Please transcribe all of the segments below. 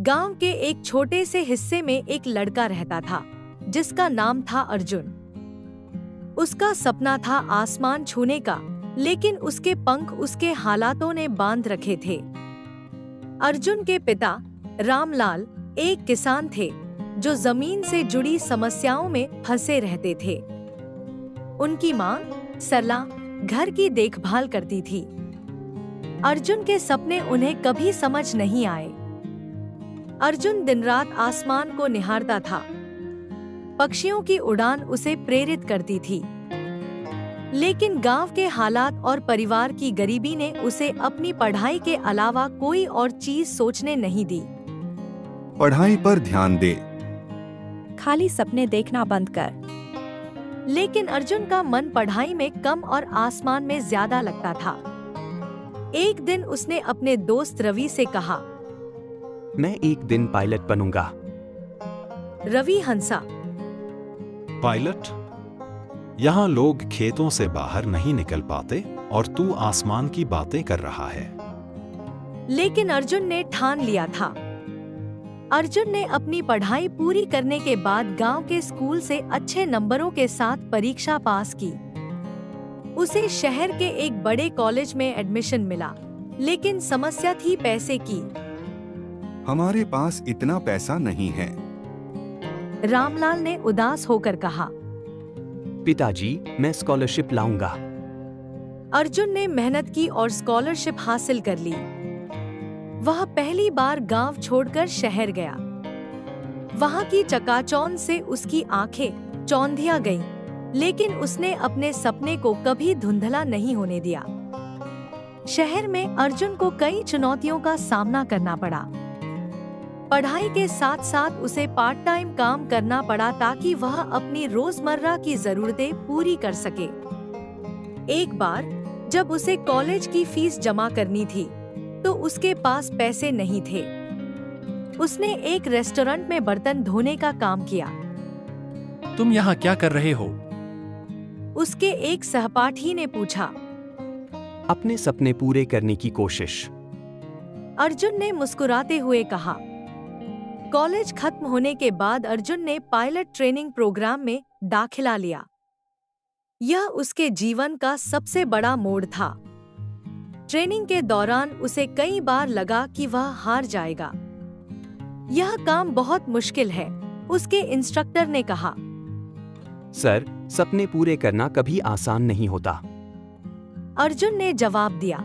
गांव के एक छोटे से हिस्से में एक लड़का रहता था जिसका नाम था अर्जुन। उसका सपना था आसमान छूने का, लेकिन उसके पंख उसके हालातों ने बांध रखे थे। अर्जुन के पिता रामलाल एक किसान थे जो जमीन से जुड़ी समस्याओं में फंसे रहते थे। उनकी मां सरला घर की देखभाल करती थी। अर्जुन के सपने उन्हें कभी समझ नहीं आए। अर्जुन दिन रात आसमान को निहारता था। पक्षियों की उड़ान उसे प्रेरित करती थी, लेकिन गांव के हालात और परिवार की गरीबी ने उसे अपनी पढ़ाई के अलावा कोई और चीज सोचने नहीं दी। पढ़ाई पर ध्यान दे, खाली सपने देखना बंद कर। लेकिन अर्जुन का मन पढ़ाई में कम और आसमान में ज्यादा लगता था। एक दिन उसने अपने दोस्त रवि से कहा, मैं एक दिन पायलट बनूंगा। रवि हंसा। पायलट? यहाँ लोग खेतों से बाहर नहीं निकल पाते और तू आसमान की बातें कर रहा है। लेकिन अर्जुन ने ठान लिया था। अर्जुन ने अपनी पढ़ाई पूरी करने के बाद गांव के स्कूल से अच्छे नंबरों के साथ परीक्षा पास की। उसे शहर के एक बड़े कॉलेज में एडमिशन मिला, लेकिन समस्या थी पैसे की। हमारे पास इतना पैसा नहीं है, रामलाल ने उदास होकर कहा। पिताजी, मैं स्कॉलरशिप लाऊंगा। अर्जुन ने मेहनत की और स्कॉलरशिप हासिल कर ली। वह पहली बार गांव छोड़कर शहर गया। वहां की चकाचौंध से उसकी आंखें चौंधिया गईं, लेकिन उसने अपने सपने को कभी धुंधला नहीं होने दिया। शहर में अर्जुन को कई चुनौतियों का सामना करना पड़ा। पढ़ाई के साथ साथ उसे पार्ट टाइम काम करना पड़ा ताकि वह अपनी रोजमर्रा की जरूरतें पूरी कर सके। एक बार जब उसे कॉलेज की फीस जमा करनी थी, तो उसके पास पैसे नहीं थे। उसने एक रेस्टोरेंट में बर्तन धोने का काम किया। तुम यहाँ क्या कर रहे हो? उसके एक सहपाठी ने पूछा। अपने सपने पूरे करने की कोशिश। अर्जुन ने मुस्कुराते हुए कहा। कॉलेज खत्म होने के बाद अर्जुन ने पायलट ट्रेनिंग प्रोग्राम में दाखिला लिया। यह उसके जीवन का सबसे बड़ा मोड़ था। ट्रेनिंग के दौरान उसे कई बार लगा कि वह हार जाएगा। यह काम बहुत मुश्किल है, उसके इंस्ट्रक्टर ने कहा। सर, सपने पूरे करना कभी आसान नहीं होता। अर्जुन ने जवाब दिया।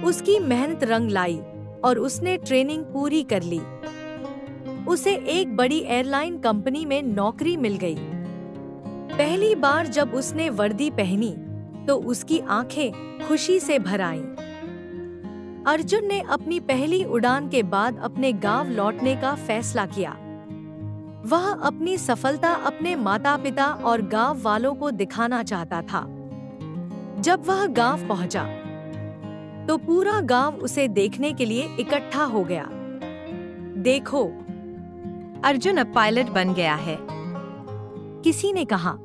उसकी मेहनत रंग लाई और उसने ट्रेनिंग पूरी कर ली। उसे एक बड़ी एयरलाइन कंपनी में नौकरी मिल गई। पहली बार जब उसने वर्दी पहनी तो उसकी आंखें खुशी से भर आईं। अर्जुन ने अपनी पहली उड़ान के बाद अपने गांव लौटने का फैसला किया। वह अपनी सफलता अपने माता पिता और गांव वालों को दिखाना चाहता था। जब वह गांव पहुंचा, तो पूरा गांव उसे देखने के लिए इकट्ठा हो गया। देखो, अर्जुन अब पायलट बन गया है, किसी ने कहा।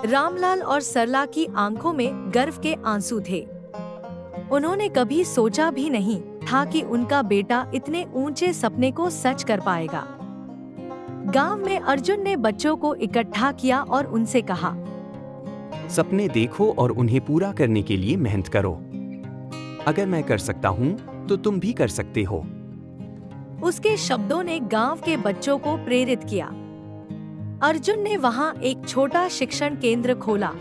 रामलाल और सरला की आंखों में गर्व के आंसू थे। उन्होंने कभी सोचा भी नहीं था कि उनका बेटा इतने ऊंचे सपने को सच कर पाएगा। गांव में अर्जुन ने बच्चों को इकट्ठा किया और उनसे कहा, सपने देखो और उन्हें पूरा करने के लिए मेहनत करो। अगर मैं कर सकता हूँ, तो तुम भी कर सकते हो। उसके शब्दों ने गांव के बच्चों को प्रेरित किया। अर्जुन ने वहां एक छोटा शिक्षण केंद्र खोला,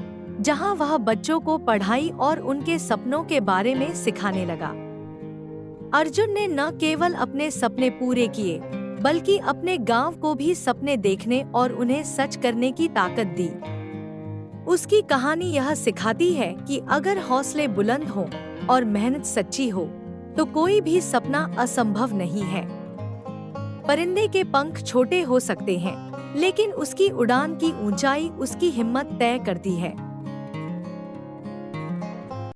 जहां वह बच्चों को पढ़ाई और उनके सपनों के बारे में सिखाने लगा। अर्जुन ने न केवल अपने सपने पूरे किए, बल्कि अपने गांव को भी सपने देखने और उन्हें सच करने की ताकत दी। उसकी कहानी यह सिखाती है कि अगर हौसले बुलंद हों और मेहनत सच्ची हो, तो कोई भी सपना असंभव नहीं है। परिंदे के पंख छोटे हो सकते हैं, लेकिन उसकी उड़ान की ऊंचाई उसकी हिम्मत तय करती है।